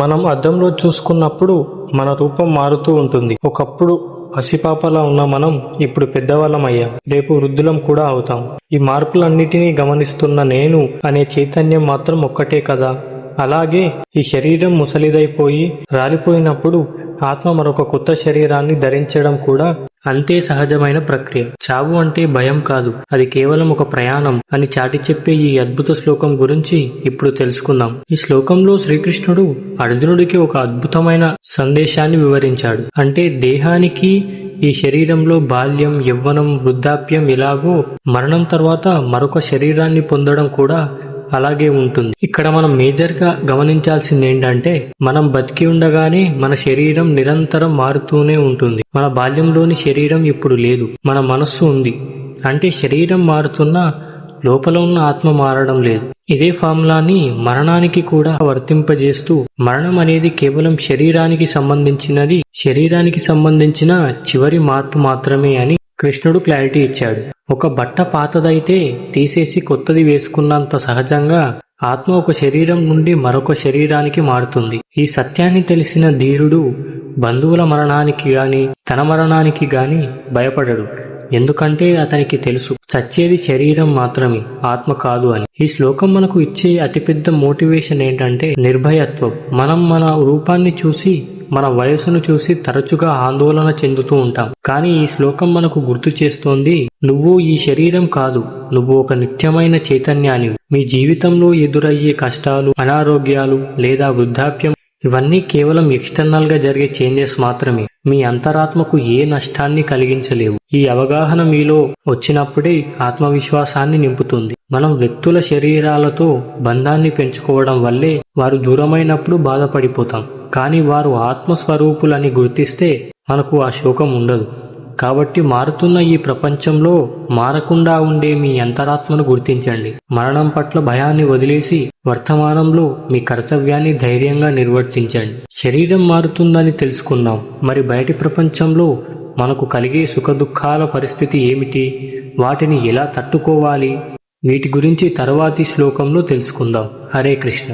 మనం అద్దంలో చూసుకున్నప్పుడు మన రూపం మారుతూ ఉంటుంది. ఒకప్పుడు పసిపాపలా ఉన్న మనం ఇప్పుడు పెద్దవాళ్ళం అయ్యాం. రేపు వృద్ధులం కూడా అవుతాం. ఈ మార్పులన్నిటినీ గమనిస్తున్న నేను అనే చైతన్యం మాత్రం ఒక్కటే కదా. అలాగే ఈ శరీరం ముసలిదైపోయి రాలిపోయినప్పుడు ఆత్మ మరొక కొత్త శరీరాన్ని ధరించడం కూడా అంతే సహజమైన ప్రక్రియ. చావు అంటే భయం కాదు, అది కేవలం ఒక ప్రయాణం అని చాటి చెప్పే ఈ అద్భుత శ్లోకం గురించి ఇప్పుడు తెలుసుకుందాం. ఈ శ్లోకంలో శ్రీకృష్ణుడు అర్జునుడికి ఒక అద్భుతమైన సందేశాన్ని వివరించాడు. అంటే దేహానికి ఈ శరీరంలో బాల్యం, యవ్వనం, వృద్ధాప్యం ఎలాగో మరణం తర్వాత మరొక శరీరాన్ని పొందడం కూడా అలాగే ఉంటుంది. ఇక్కడ మనం మేజర్గా గమనించాల్సింది ఏంటంటే మనం బతికి ఉండగానే మన శరీరం నిరంతరం మారుతూనే ఉంటుంది. మన బాల్యంలోని శరీరం ఇప్పుడు లేదు, మన మనస్సు ఉంది. అంటే శరీరం మారుతున్నా లోపల ఉన్న ఆత్మ మారడం లేదు. ఇదే ఫార్ములాని మరణానికి కూడా వర్తింపజేస్తూ మరణం అనేది కేవలం శరీరానికి సంబంధించిన చివరి మార్పు మాత్రమే అని కృష్ణుడు క్లారిటీ ఇచ్చాడు. ఒక బట్ట పాతదైతే తీసేసి కొత్తది వేసుకున్నంత సహజంగా ఆత్మ ఒక శరీరం నుండి మరొక శరీరానికి మారుతుంది. ఈ సత్యాన్ని తెలిసిన ధీరుడు బంధువుల మరణానికి గాని తన మరణానికి గాని భయపడడు. ఎందుకంటే అతనికి తెలుసు చచ్చేది శరీరం మాత్రమే, ఆత్మ కాదు అని. ఈ శ్లోకం మనకు ఇచ్చే అతిపెద్ద మోటివేషన్ ఏంటంటే నిర్భయత్వం. మనం మన రూపాన్ని చూసి, మన వయసును చూసి తరచుగా ఆందోళన చెందుతూ ఉంటాం. కానీ ఈ శ్లోకం మనకు గుర్తు చేస్తోంది, నువ్వు ఈ శరీరం కాదు, నువ్వు ఒక నిత్యమైన చైతన్యానివి. మీ జీవితంలో ఎదురయ్యే కష్టాలు, అనారోగ్యాలు లేదా వృద్ధాప్యం ఇవన్నీ కేవలం ఎక్స్టర్నల్ గా జరిగే చేంజెస్ మాత్రమే. మీ అంతరాత్మకు ఏ నష్టాన్ని కలిగించలేవు. ఈ అవగాహన మీలో వచ్చినప్పుడే ఆత్మవిశ్వాసాన్ని నింపుతుంది. మనం వ్యక్తుల శరీరాలతో బంధాన్ని పెంచుకోవడం వల్లే వారు దూరమైనప్పుడు బాధపడిపోతాం. కానీ వారు ఆత్మస్వరూపులని గుర్తిస్తే మనకు ఆ శోకం ఉండదు. కాబట్టి మారుతున్న ఈ ప్రపంచంలో మారకుండా ఉండే మీ అంతరాత్మను గుర్తించండి. మరణం పట్ల భయాన్ని వదిలేసి వర్తమానంలో మీ కర్తవ్యాన్ని ధైర్యంగా నిర్వర్తించండి. శరీరం మారుతుందని తెలుసుకున్నాం, మరి బయటి ప్రపంచంలో మనకు కలిగే సుఖదుఖాల పరిస్థితి ఏమిటి, వాటిని ఎలా తట్టుకోవాలి, వీటి గురించి తర్వాతి శ్లోకంలో తెలుసుకుందాం. హరే కృష్ణ.